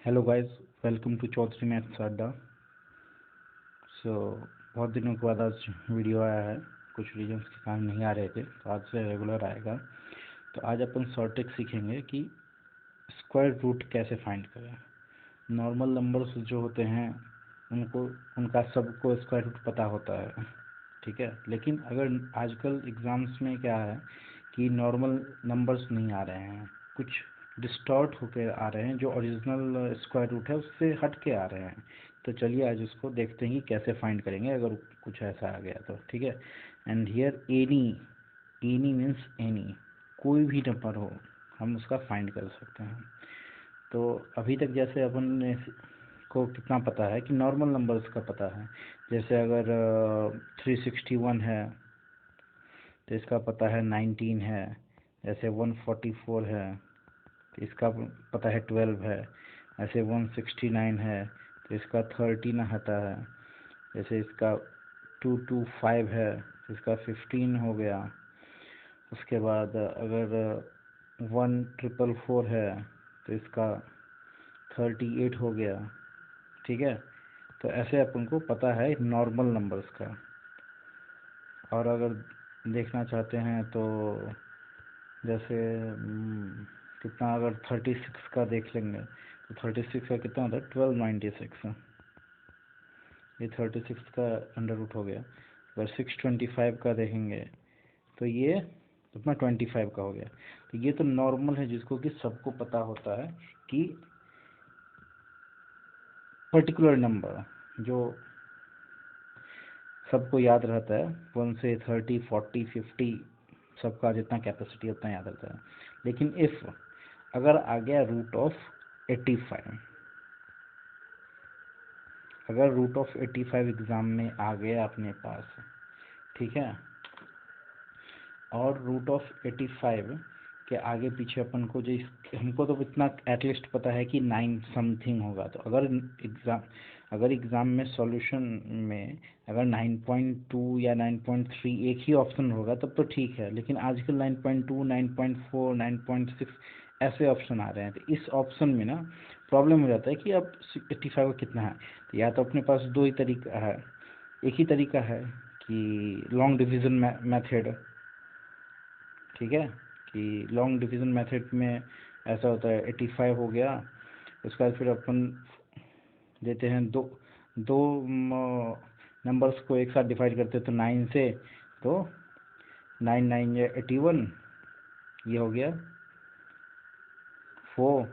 Hello guys, welcome to Chaudhary maths Adda. So बहुत दिनों के बाद आज वीडियो आया है। कुछ रीजंस के कारण नहीं आ रहे थे, तो आज से रेगुलर आएगा। तो आज अपन शॉर्ट ट्रिक सीखेंगे कि स्क्वायर रूट कैसे फाइंड करें। नॉर्मल नंबर्स जो होते हैं उनका सबको स्क्वायर रूट पता होता है, ठीक है। लेकिन अगर आजकल एग्ज़ाम्स में क्या है कि नॉर्मल नंबर्स नहीं आ रहे हैं, कुछ डिस्टॉर्ट होकर आ रहे हैं, जो ओरिजिनल स्क्वायर रूट है उससे हट के आ रहे हैं। तो चलिए आज उसको देखते हैं कि कैसे फाइंड करेंगे अगर कुछ ऐसा आ गया तो, ठीक है। And here any, any means any, कोई भी नंबर हो हम उसका फाइंड कर सकते हैं। तो अभी तक जैसे अपन ने को कितना पता है कि नॉर्मल नंबर्स का पता है। जैसे अगर 361 है तो इसका पता है 19 है। जैसे 144 है तो इसका पता है 12 है। ऐसे 169 है तो इसका 13 आता है। जैसे इसका 225 है तो इसका 15 हो गया। उसके बाद अगर 1444 है तो इसका 38 हो गया, ठीक है। तो ऐसे अपन को पता है नॉर्मल नंबर्स का। और अगर देखना चाहते हैं तो जैसे कितना, अगर 36 का देख लेंगे तो 36 का कितना होता है 1296। ये 36 का अंडर रूट हो गया। अगर 625 का देखेंगे तो ये अपना 25 का हो गया। तो ये तो नॉर्मल है जिसको कि सबको पता होता है कि पर्टिकुलर नंबर जो सबको याद रहता है 1 से 30 40 50, सबका जितना कैपेसिटी उतना याद रहता है। लेकिन इफ़ अगर आ गया रूट ऑफ 85, अगर रूट ऑफ 85 एग्ज़ाम में आ गया अपने पास, ठीक है, और रूट ऑफ 85 के आगे पीछे अपन को जो हमको तो इतना एटलीस्ट पता है कि 9 समथिंग होगा। तो अगर एग्ज़ाम में सॉल्यूशन में अगर 9.2 या 9.3 एक ही ऑप्शन होगा तब तो ठीक है। लेकिन आजकल 9.2, 9.4, 9.6 ऐसे ऑप्शन आ रहे हैं। तो इस ऑप्शन में ना प्रॉब्लम हो जाता है कि अब 85 का कितना है। तो या तो अपने पास दो ही तरीका है, एक ही तरीका है कि लॉन्ग डिवीज़न मेथड, ठीक है। कि लॉन्ग डिवीज़न मेथड में ऐसा होता है 85 हो गया, उसके बाद फिर अपन देते हैं दो दो नंबर्स को एक साथ डिवाइड करते हैं तो 9 से, तो 9 9 या 81, ये हो गया 4।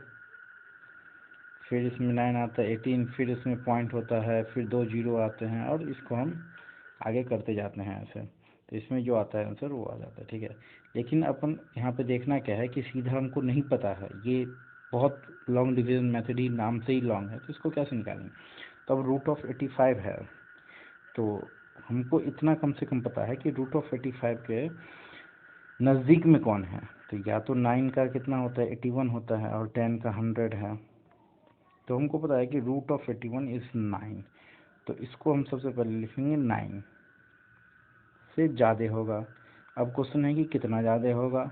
फिर इसमें 9 आता है 18, फिर इसमें पॉइंट होता है, फिर 2 जीरो आते हैं और इसको हम आगे करते जाते हैं ऐसे। तो इसमें जो आता है आंसर वो आ जाता है, ठीक है। लेकिन अपन यहाँ पे देखना क्या है कि सीधा हमको नहीं पता है, ये बहुत लॉन्ग डिवीज़न मेथड ही नाम से ही लॉन्ग है, तो इसको कैसे निकालेंगे। तो अब रूट ऑफ 85 है तो हमको इतना कम से कम पता है कि रूट ऑफ 85 के नज़दीक में कौन है। तो या तो 9 का कितना होता है 81 होता है और 10 का 100 है। तो हमको पता है कि रूट ऑफ 81 इज़ 9। तो इसको हम सबसे पहले लिखेंगे 9 से ज़्यादा होगा। अब क्वेश्चन है कि कितना ज़्यादा होगा।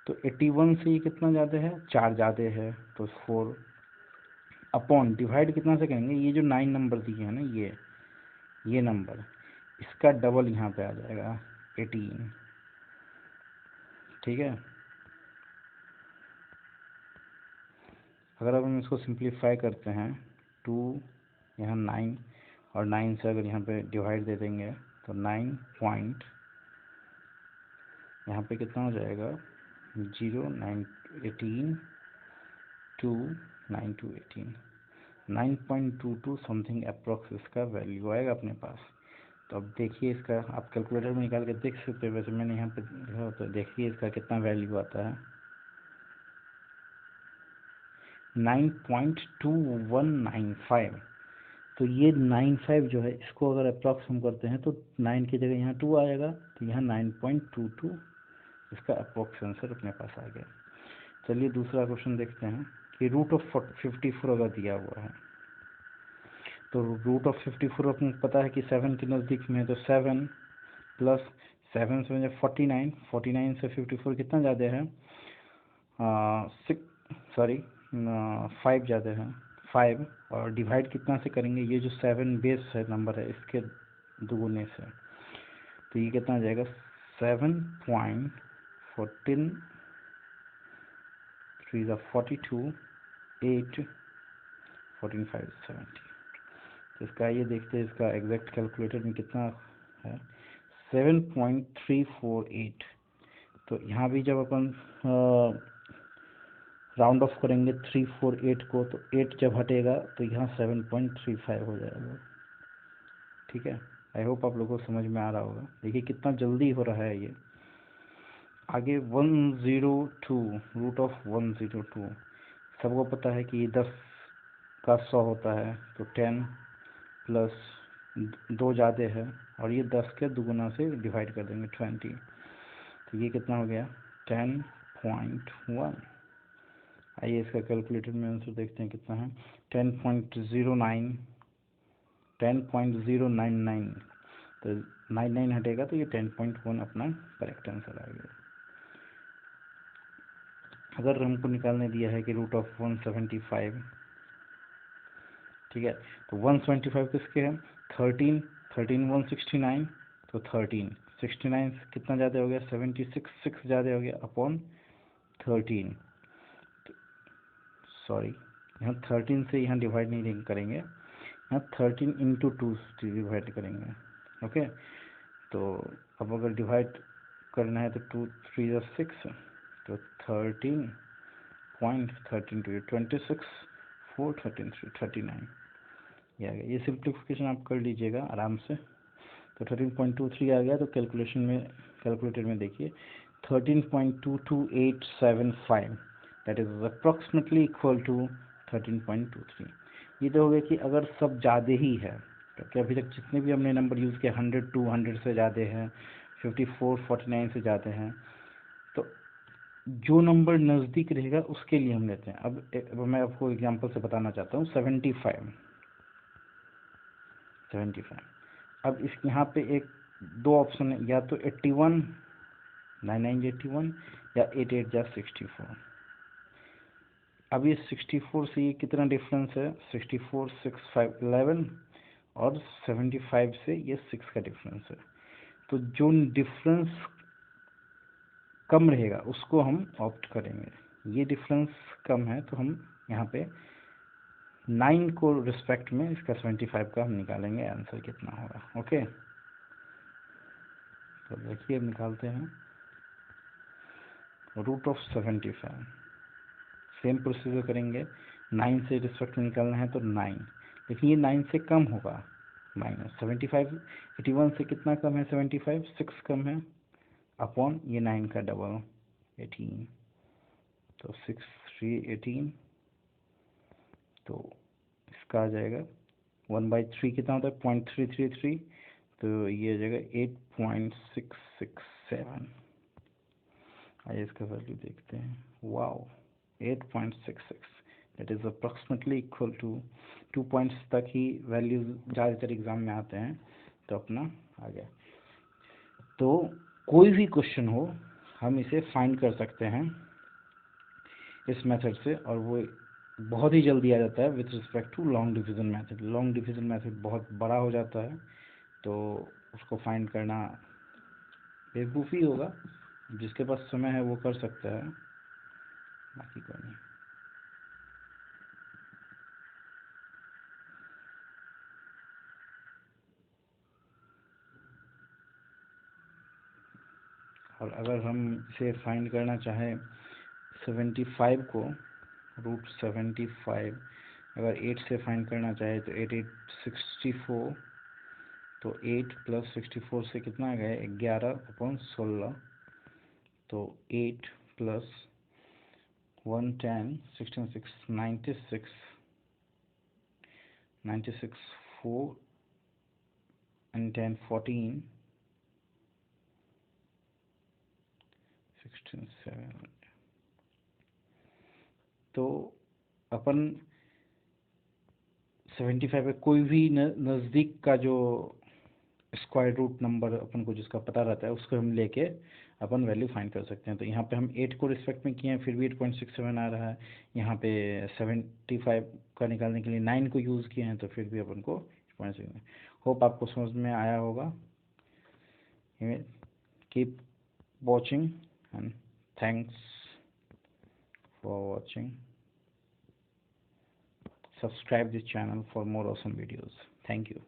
तो 81 से ये कितना ज़्यादा है, 4 ज़्यादा है तो 4 अपॉन डिवाइड कितना से करेंगे, ये जो 9 नंबर दिए हैं ना, ये नंबर, इसका डबल यहाँ पे आ जाएगा 18, ठीक है। अगर अब हम इसको सिंप्लीफाई करते हैं 2 यहाँ 9 और 9 से अगर यहाँ पे डिवाइड दे देंगे तो 9 पॉइंट यहाँ पे कितना हो जाएगा 0 9 18 2 9 2 18 9.22 समथिंग अप्रॉक्स इसका वैल्यू आएगा अपने पास। तो अब देखिए इसका, आप कैलकुलेटर में निकाल के देख सकते हैं। वैसे मैंने यहाँ पे लिखा, तो देखिए इसका कितना वैल्यू आता है 9.2195। तो ये 95 जो है इसको अगर अप्रॉक्स हम करते हैं तो 9 की जगह यहाँ 2 आएगा, तो यहाँ 9.22 इसका अप्रॉक्स आंसर अपने पास आ गया। चलिए दूसरा क्वेश्चन देखते हैं कि रूट ऑफ 54 अगर दिया हुआ है तो रूट ऑफ 54 अपने पता है कि 7 के नज़दीक में है। तो 7 प्लस 7 से मुझे 49, 49 से 54 कितना ज़्यादा है 5 ज़्यादा है। 5 और डिवाइड कितना से करेंगे, ये जो 7 बेस है नंबर है इसके दुगुने से, तो ये कितना आ जाएगा 7.14 3 42 8 14 5 70। तो इसका ये देखते हैं इसका एग्जैक्ट कैलकुलेटर में कितना है 7.348। तो यहाँ भी जब अपन राउंड ऑफ करेंगे 348 को, तो 8 जब हटेगा तो यहाँ 7.35 हो जाएगा। ठीक है, आई होप आप लोगों को समझ में आ रहा होगा। देखिए कितना जल्दी हो रहा है ये। आगे 102 रूट ऑफ 102 सबको पता है कि 10 का 100 होता है, तो 10 प्लस 2 ज़्यादा है और ये 10 के दुगुना से डिवाइड कर देंगे 20, तो ये कितना हो गया 10.1। आइए इसका कैलकुलेटर में आंसर देखते हैं कितना है 10.099, तो 99 हटेगा तो ये 10.1 अपना करेक्ट आंसर आ गया। अगर हमको निकालने दिया है कि रूट ऑफ 175, ठीक है, तो 175 किसके हैं 13 169, तो 13 69 कितना ज़्यादा हो गया 76 6 ज़्यादा हो गया अपॉन 13, सॉरी यहाँ 13 से यहाँ डिवाइड नहीं करेंगे, यहाँ 13 इंटू 2 से डिवाइड करेंगे। ओके, तो अब अगर डिवाइड करना है तो 2 3 6, तो 13.13 टू 26 4 13 3 39 ये आ गया। ये सिंप्लीफिकेशन आप कर लीजिएगा आराम से। तो 13.23 आ गया। तो कैलकुलेटर में देखिए 13.22875 that is approximately equal to 13.23। ये तो हो गया कि अगर सब ज़्यादा ही है, क्योंकि अभी तक जितने भी हमने नंबर यूज़ किए 100 200 से ज़्यादा है, 54 49 से ज़्यादा हैं, तो जो नंबर नज़दीक रहेगा उसके लिए हम लेते हैं। अब मैं आपको एग्जांपल से बताना चाहता हूँ 75। अब इस यहाँ पे एक दो ऑप्शन है, या तो 81 99 81 या 88 जा 64। अब ये 64 से ये कितना डिफरेंस है 64 6 5 11 और 75 से ये 6 का डिफरेंस है। तो जो डिफरेंस कम रहेगा उसको हम ऑप्ट करेंगे। ये डिफरेंस कम है तो हम यहाँ पे 9 को रिस्पेक्ट में इसका 75 का हम निकालेंगे, आंसर कितना होगा। ओके, तो देखिए अब निकालते हैं रूट ऑफ 75। सेम प्रोसीजर करेंगे, 9 से रिस्पेक्ट में निकालना है तो 9, लेकिन ये 9 से कम होगा माइनस 75। 81 से कितना कम है 75 6 कम है अपॉन ये 9 का डबल 18, तो 6 3 18, तो इसका आ जाएगा 1/3 कितना होता है 0.333, तो ये आ जाएगा 8.667। आइए इसका वैल्यू देखते हैं। Wow 8.66 that is approximately equal to 2 points तक ही वैल्यू ज़्यादातर एग्जाम में आते हैं, तो अपना आ गया। तो कोई भी क्वेश्चन हो हम इसे फाइंड कर सकते हैं इस मेथड से, और वो बहुत ही जल्दी आ जाता है with respect to long division method. Long division method बहुत बड़ा हो जाता है, तो उसको फाइंड करना बेवकूफ़ी होगा। जिसके पास समय है वो कर सकता है, बाकी कोई नहीं। और अगर हम इसे फाइंड करना चाहें 75 को, रूट 75 अगर 8 से फाइंड करना चाहे तो 8 8 64, तो 8 प्लस 64 से कितना आ गया 11/16, तो 8 प्लस 110 16 6 96 4 and 10 14 16 7। तो अपन 75 पे कोई भी नज़दीक का जो स्क्वायर रूट नंबर अपन को जिसका पता रहता है उसको हम लेके अपन वैल्यू फाइंड कर सकते हैं। तो यहाँ पे हम 8 को रिस्पेक्ट में किए हैं, फिर भी 8.67 आ रहा है। यहाँ पे 75 का निकालने के लिए 9 को यूज़ किए हैं, तो फिर भी अपन को 8.6। होप आपको समझ में आया होगा। Keep watching and thanks for watching. Subscribe this channel for more awesome videos. Thank you.